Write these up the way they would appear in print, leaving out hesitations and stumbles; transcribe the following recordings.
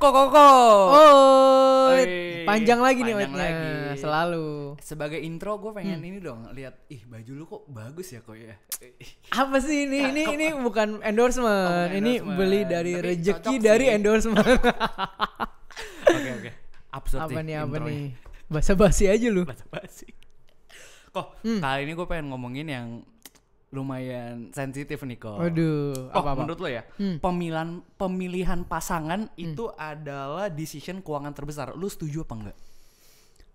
Koko. Oh, Oi, panjang lagi nih panjang oitnya. lagi. Selalu. Sebagai intro gue pengen ini dong, lihat baju lu kok bagus ya kok ya. Apa sih ini? Ini bukan endorsement. bukan Ini endorsement. beli dari Tapi rezeki cocok dari sih. endorsement. Oke. Absurd Apa nih intronya. nih? Basa-basi aja lu. Basa-basi. Kok kali ini gue pengen ngomongin yang lumayan sensitif nih kok. Waduh, apa-apa? Menurut lo ya, pemilihan pasangan itu adalah decision keuangan terbesar. Lu setuju apa enggak?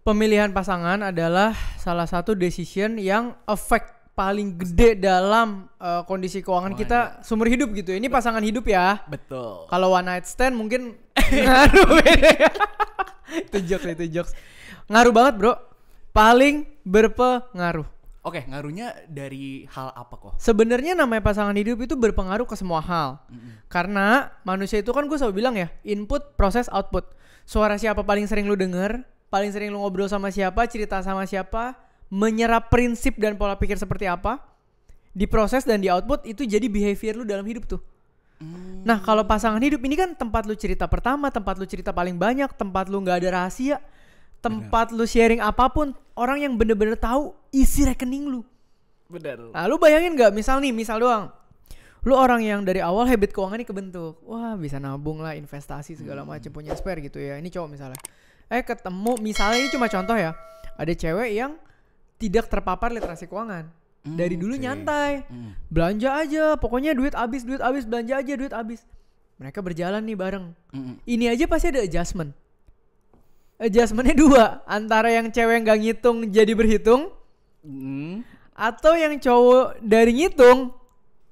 Pemilihan pasangan adalah salah satu decision yang efek paling gede dalam kondisi keuangan kita seumur hidup gitu. Ini pasangan hidup ya. Betul. Kalau one night stand mungkin ngaruh beda ya. Itu jokes. Ngaruh banget, Bro. Paling berpengaruh. Oke, ngaruhnya dari hal apa kok? Sebenarnya namanya pasangan hidup itu berpengaruh ke semua hal. Karena manusia itu kan gue selalu bilang ya, input, proses, output. Suara siapa paling sering lu denger, paling sering lu ngobrol sama siapa, cerita sama siapa, menyerap prinsip dan pola pikir seperti apa, diproses dan di output itu jadi behavior lu dalam hidup tuh. Nah kalau pasangan hidup ini kan tempat lu cerita pertama, tempat lu cerita paling banyak, tempat lu gak ada rahasia, tempat lu sharing apapun, orang yang bener-bener tahu isi rekening lu. Benar. Nah lu bayangin gak misal doang, lu orang yang dari awal habit keuangan ini kebentuk, wah bisa nabung lah, investasi segala macam, punya spare gitu ya, ini cowok misalnya, ketemu misalnya, ini cuma contoh ya, ada cewek yang tidak terpapar literasi keuangan, dari dulu nyantai, belanja aja, pokoknya duit habis, belanja aja duit habis, mereka berjalan nih bareng, ini aja pasti ada adjustmentnya dua, antara yang cewek gak ngitung jadi berhitung, atau yang cowok dari ngitung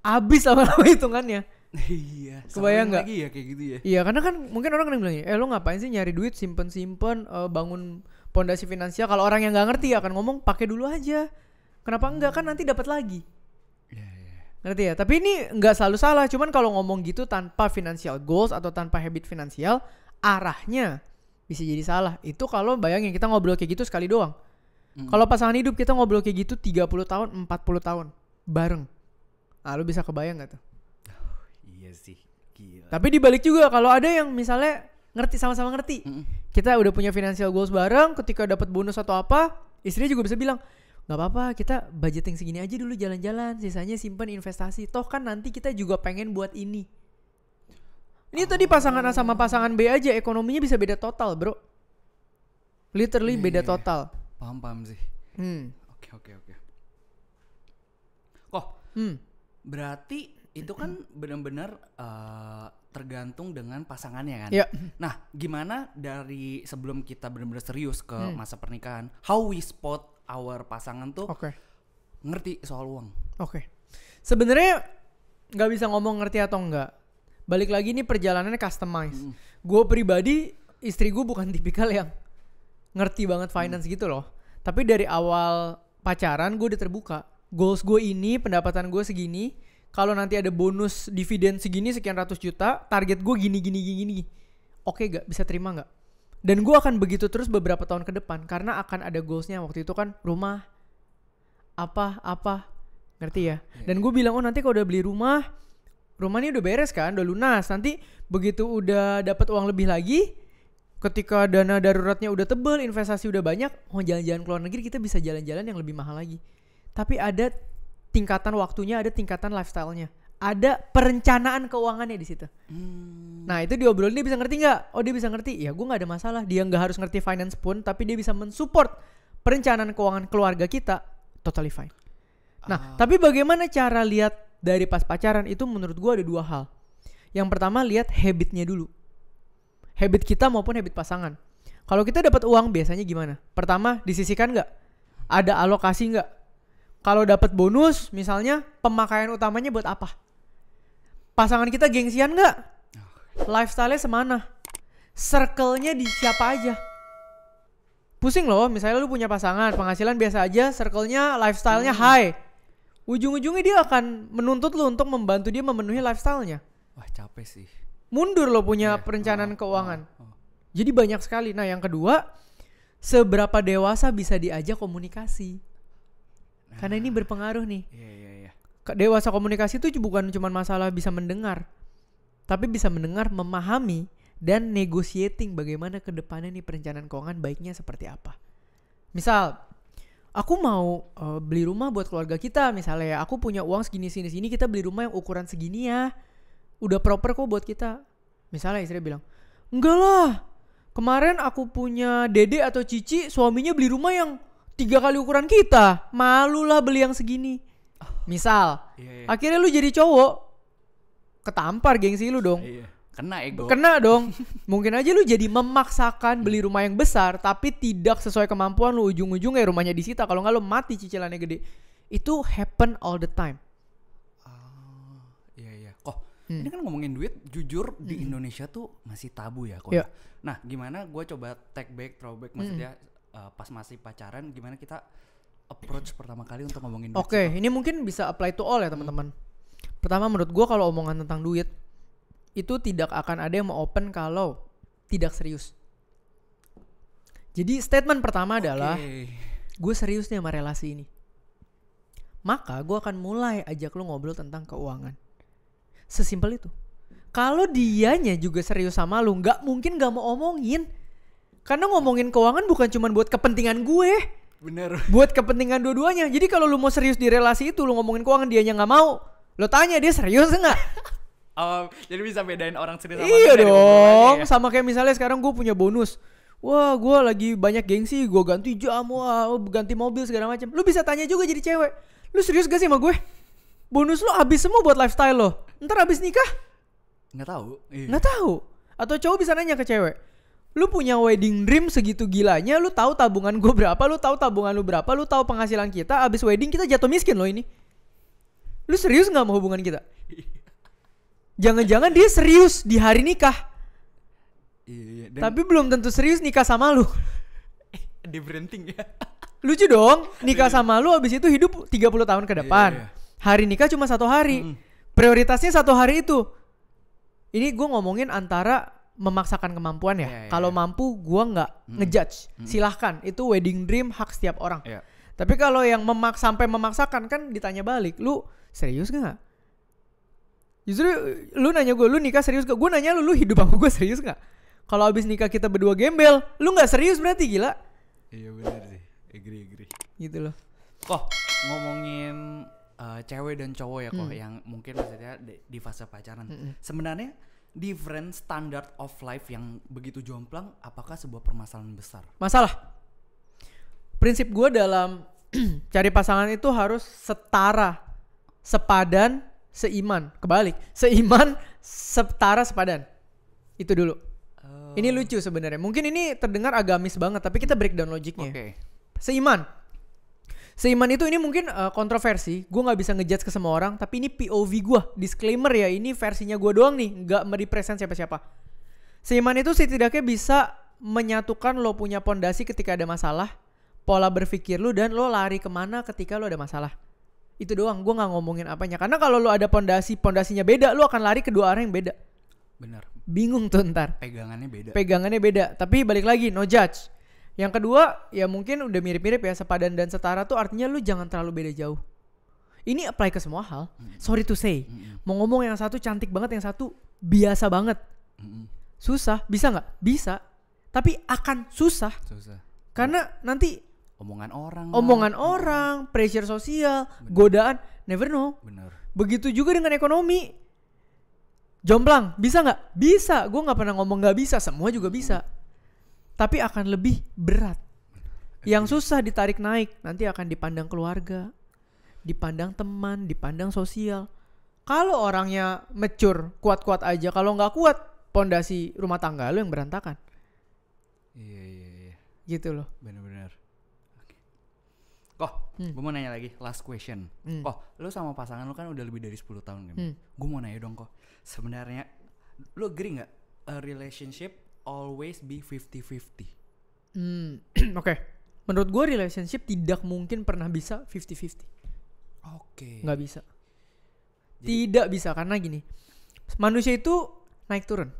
habis lama-lama hitungannya. Iya. Kebayang nggak? Lagi ya kayak gitu ya. Iya, karena kan mungkin orang kan bilang, lo ngapain sih nyari duit, simpen bangun pondasi finansial. Kalau orang yang nggak ngerti akan ngomong pakai dulu aja. Kenapa enggak, kan nanti dapat lagi. Ngerti ya? Tapi ini nggak selalu salah. Cuman kalau ngomong gitu tanpa financial goals atau tanpa habit finansial, arahnya bisa jadi salah. Itu kalau bayangin kita ngobrol kayak gitu sekali doang. Kalau pasangan hidup kita ngobrol kayak gitu 30 tahun, 40 tahun bareng. Nah, lu bisa kebayang gak tuh? Iya sih, gila. Tapi dibalik juga kalau ada yang misalnya ngerti, sama-sama ngerti. Kita udah punya financial goals bareng, ketika dapat bonus atau apa, istrinya juga bisa bilang, "Gak apa-apa, kita budgeting segini aja dulu jalan-jalan, sisanya simpan investasi. Toh kan nanti kita juga pengen buat ini." Ini tadi pasangan A sama pasangan B aja ekonominya bisa beda total, Bro. Literally beda total. Paham sih. Oke. Kok berarti itu kan benar-benar tergantung dengan pasangannya kan. Ya. Nah, gimana dari sebelum kita benar-benar serius ke masa pernikahan, how we spot our pasangan tuh ngerti soal uang? Oke. Sebenarnya nggak bisa ngomong ngerti atau enggak. Balik lagi nih perjalanannya customize. Gue pribadi, istri gue bukan tipikal yang ngerti banget finance gitu loh. Tapi dari awal pacaran gue udah terbuka. Goals gue ini, pendapatan gue segini. Kalau nanti ada bonus dividen segini, sekian ratus juta, target gue gini. Oke gak? Bisa terima gak? Dan gue akan begitu terus beberapa tahun ke depan. Karena akan ada goalsnya. Waktu itu kan rumah, apa. Ngerti ya? Dan gue bilang, nanti kalau udah beli rumah ini udah beres kan, udah lunas. Nanti begitu udah dapat uang lebih lagi, ketika dana daruratnya udah tebel, investasi udah banyak, jalan-jalan ke luar negeri, kita bisa jalan-jalan yang lebih mahal lagi. Tapi ada tingkatan waktunya, ada tingkatan lifestyle-nya, ada perencanaan keuangannya di situ. Nah itu diobrolin, dia bisa ngerti nggak? Oh dia bisa ngerti, ya gue nggak ada masalah. Dia nggak harus ngerti finance pun, tapi dia bisa mensupport perencanaan keuangan keluarga kita, totally fine. Nah tapi bagaimana cara lihat dari pas pacaran itu? Menurut gue ada dua hal. Yang pertama, lihat habitnya dulu. Habit kita maupun habit pasangan. Kalau kita dapat uang biasanya gimana? Pertama, disisihkan nggak? Ada alokasi nggak? Kalau dapat bonus, misalnya pemakaian utamanya buat apa? Pasangan kita gengsian nggak? Lifestyle-nya semana? Circle-nya di siapa aja? Pusing loh, misalnya lu punya pasangan, penghasilan biasa aja, circle-nya, lifestyle-nya high. Ujung-ujungnya dia akan menuntut lu untuk membantu dia memenuhi lifestyle-nya. Wah capek sih. Mundur lo punya perencanaan keuangan. Jadi banyak sekali. Nah yang kedua, seberapa dewasa bisa diajak komunikasi. Karena ini berpengaruh nih. Iya. Dewasa komunikasi itu bukan cuma masalah bisa mendengar, tapi bisa mendengar, memahami, dan negotiating bagaimana ke depannya nih perencanaan keuangan baiknya seperti apa. Misal, aku mau beli rumah buat keluarga kita misalnya ya. Aku punya uang segini, kita beli rumah yang ukuran segini ya. Udah proper kok buat kita. Misalnya istri bilang, enggak lah. Kemarin aku punya dede atau cici, suaminya beli rumah yang 3 kali ukuran kita. Malu lah beli yang segini. Misal, akhirnya lu jadi cowok, ketampar gengsi lu dong. Kena ego. Kena dong. Mungkin aja lu jadi memaksakan beli rumah yang besar tapi tidak sesuai kemampuan lu, ujung-ujungnya rumahnya disita. Kalau nggak lu mati cicilannya gede. Itu happen all the time. Iya. Ini kan ngomongin duit, jujur di Indonesia tuh masih tabu ya kok. Nah, gimana gue coba take back, throwback maksudnya pas masih pacaran, gimana kita approach pertama kali untuk ngomongin duit? Oke, ini mungkin bisa apply to all ya teman-teman. Pertama menurut gue kalau omongan tentang duit itu tidak akan ada yang mau open kalau tidak serius. Jadi statement pertama adalah gue serius nih sama relasi ini. Maka gue akan mulai ajak lu ngobrol tentang keuangan. Sesimpel itu. Kalau dianya juga serius sama lu, gak mungkin gak mau omongin. Karena ngomongin keuangan bukan cuma buat kepentingan gue. Bener. Buat kepentingan dua-duanya. Jadi kalau lu mau serius di relasi itu, lu ngomongin keuangan dianya gak mau, lo tanya dia serius gak? Jadi bisa bedain orang serius sama iya dong, ya? Sama kayak misalnya sekarang gue punya bonus. Wah, gue lagi banyak gengsi, gue ganti jam, ganti mobil segala macam. Lu bisa tanya juga jadi cewek, lu serius gak sih sama gue? Bonus lu habis semua buat lifestyle lo. Ntar habis nikah? Nggak tahu. Nggak tahu. Atau cowok bisa nanya ke cewek, lu punya wedding dream segitu gilanya, lu tahu tabungan gue berapa, lu tahu tabungan lu berapa, lu tahu penghasilan kita, abis wedding kita jatuh miskin lo ini. Lu serius nggak mau hubungan kita? Jangan-jangan dia serius di hari nikah. Tapi belum tentu serius nikah sama lu. Di branding ya. Lucu dong, nikah sama lu abis itu hidup 30 tahun ke depan. Hari nikah cuma 1 hari. Prioritasnya 1 hari itu. Ini gue ngomongin antara memaksakan kemampuan ya. Kalau mampu gue gak ngejudge. Silahkan, itu wedding dream hak setiap orang. Tapi kalau yang sampai memaksakan kan ditanya balik, lu serius gak? Justru lu nanya gue, lu nikah serius gak? Gue nanya lu hidup sama gue serius gak? Kalau abis nikah kita berdua gembel, lu gak serius berarti, gila. Iya benar sih, agree. Gitu loh. Kok ngomongin cewek dan cowok ya kok yang mungkin maksudnya di fase pacaran. Sebenarnya different standard of life yang begitu jomplang, apakah sebuah permasalahan besar? Masalah. Prinsip gue dalam cari pasangan itu harus setara, sepadan, seiman. Kebalik, seiman, setara, sepadan. Itu dulu. Ini lucu sebenarnya. Mungkin ini terdengar agamis banget, tapi kita breakdown logiknya. Seiman itu ini mungkin kontroversi. Gue nggak bisa ngejudge ke semua orang, tapi ini POV gue. Disclaimer ya, ini versinya gue doang nih, nggak merepresent siapa-siapa. Seiman itu setidaknya bisa menyatukan lo punya pondasi ketika ada masalah, pola berpikir lo, dan lo lari kemana ketika lo ada masalah. Itu doang. Gue nggak ngomongin apanya. Karena kalau lo ada pondasinya beda, lo akan lari ke 2 arah yang beda. Benar. Bingung tuh ntar. Pegangannya beda. Tapi balik lagi, no judge. Yang kedua, ya mungkin udah mirip-mirip ya, sepadan dan setara tuh artinya lu jangan terlalu beda jauh. Ini apply ke semua hal. Sorry to say, mau ngomong yang satu cantik banget, yang satu biasa banget. Susah, bisa gak? Bisa. Tapi akan susah. Karena nanti omongan orang, pressure sosial, godaan, never know. Benar. Begitu juga dengan ekonomi. Jomplang, bisa gak? Bisa. Gue gak pernah ngomong gak bisa, semua juga bisa. Tapi akan lebih berat. Yang susah ditarik naik, nanti akan dipandang keluarga, dipandang teman, dipandang sosial. Kalau orangnya mature, kuat-kuat aja. Kalau gak kuat, pondasi rumah tangga lo yang berantakan. Iya. Gitu loh. Benar-benar. Kok, gue mau nanya lagi, last question. Kok, lo sama pasangan lo kan udah lebih dari 10 tahun kan? Gue mau nanya dong kok, sebenarnya lo agree gak a relationship always be 50-50? Oke. Menurut gue relationship tidak mungkin pernah bisa 50-50. Gak bisa. Tidak bisa, karena gini, manusia itu naik turun.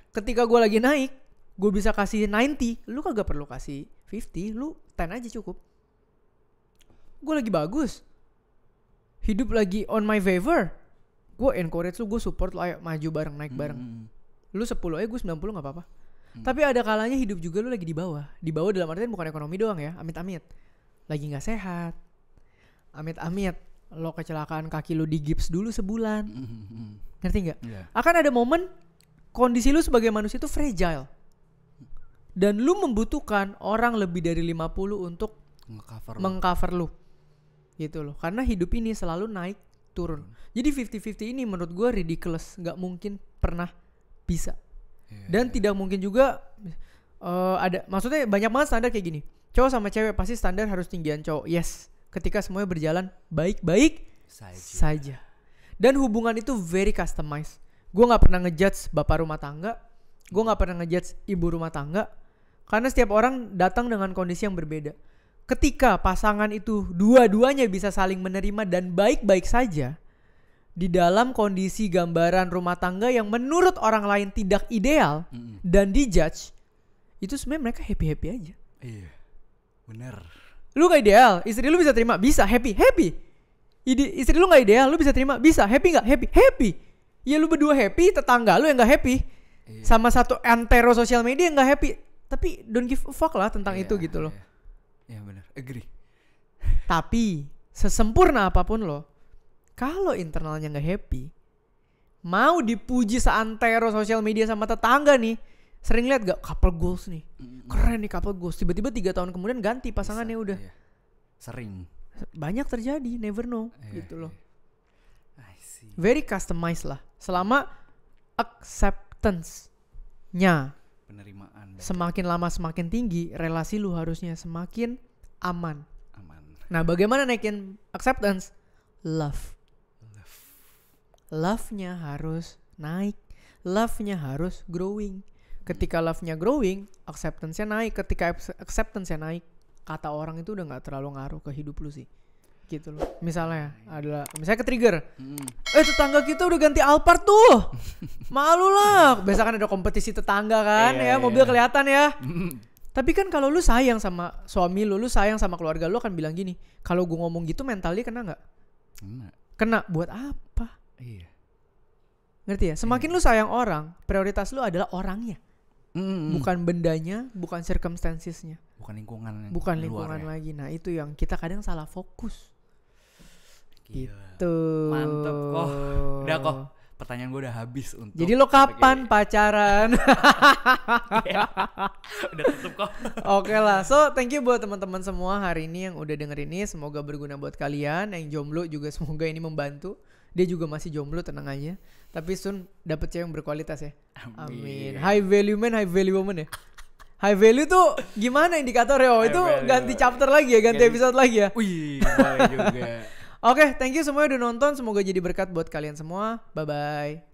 Ketika gue lagi naik, gue bisa kasih 90, lu kagak perlu kasih 50, lu 10 aja cukup. Gue lagi bagus, hidup lagi on my favor, gue encourage lu, gue support lu, ayo maju bareng, naik bareng. Lu 10 gue 90 gak apa-apa. Tapi ada kalanya hidup juga lu lagi di bawah. Di bawah dalam artian bukan ekonomi doang ya, amit-amit. Lagi gak sehat, amit-amit lo kecelakaan kaki lu digips dulu sebulan. Ngerti gak? Akan ada momen kondisi lu sebagai manusia itu fragile. Dan lu membutuhkan orang lebih dari 50 untuk mengcover lu. Gitu loh. Karena hidup ini selalu naik turun. Jadi 50-50 ini menurut gue ridiculous. Gak mungkin pernah bisa. Dan tidak mungkin juga ada, maksudnya banyak banget standar kayak gini. Cowok sama cewek pasti standar harus tinggian cowok. Yes. Ketika semuanya berjalan baik-baik saja. Dan hubungan itu very customized. Gue gak pernah ngejudge bapak rumah tangga. Gue gak pernah ngejudge ibu rumah tangga. Karena setiap orang datang dengan kondisi yang berbeda. Ketika pasangan itu dua-duanya bisa saling menerima dan baik-baik saja, di dalam kondisi gambaran rumah tangga yang menurut orang lain tidak ideal dan dijudge, itu sebenarnya mereka happy-happy aja. Iya, bener. Lu gak ideal, istri lu bisa terima, bisa, happy. Istri lu gak ideal, lu bisa terima, bisa, happy gak? Happy. Ya lu berdua happy, tetangga lu yang gak happy. Sama satu antero sosial media yang gak happy. Tapi don't give a fuck lah tentang itu gitu loh. Iya bener, agree. Tapi sesempurna apapun lo, kalau internalnya gak happy, mau dipuji seantero sosial media sama tetangga nih, sering lihat gak couple goals nih, keren nih couple goals, tiba-tiba 3 tahun kemudian ganti pasangannya udah. Sering. Banyak terjadi, never know gitu loh. I see. Very customized lah, selama acceptance-nya Penerimaan. semakin lama semakin tinggi, relasi lu harusnya semakin aman. Nah, bagaimana naikin acceptance? Love-nya harus naik. Love-nya harus growing. Ketika love-nya growing, acceptance-nya naik. Ketika acceptance-nya naik, kata orang itu udah gak terlalu ngaruh ke hidup lu sih. Gitu loh. Misalnya ke trigger. Tetangga kita udah ganti Alphard tuh. Malu lah. Biasa kan ada kompetisi tetangga kan, mobil kelihatan ya. Tapi kan kalau lu sayang sama suami lu sayang sama keluarga lu akan bilang gini, kalau gue ngomong gitu mental dia kena gak? Kena buat apa? Iya. Ngerti ya? Semakin lu sayang orang, prioritas lu adalah orangnya. Bukan bendanya, bukan circumstancesnya. Bukan lingkungan lagi. Nah itu yang kita kadang salah fokus. Gila. Gitu. Mantep kok. Udah kok. Pertanyaan gue udah habis untuk. Jadi lo kapan pacaran? Udah tutup kok. Oke lah. So thank you buat teman-teman semua hari ini yang udah denger ini. Semoga berguna buat kalian. Yang jomblo juga semoga ini membantu. Dia juga masih jomblo, tenang aja. Tapi soon dapet cewek yang berkualitas ya. Amin. High value man, high value woman ya. High value tuh gimana indikatornya? Itu ganti chapter lagi ya, ganti episode lagi ya. Wih, boleh juga. Oke, thank you semuanya udah nonton. Semoga jadi berkat buat kalian semua. Bye-bye.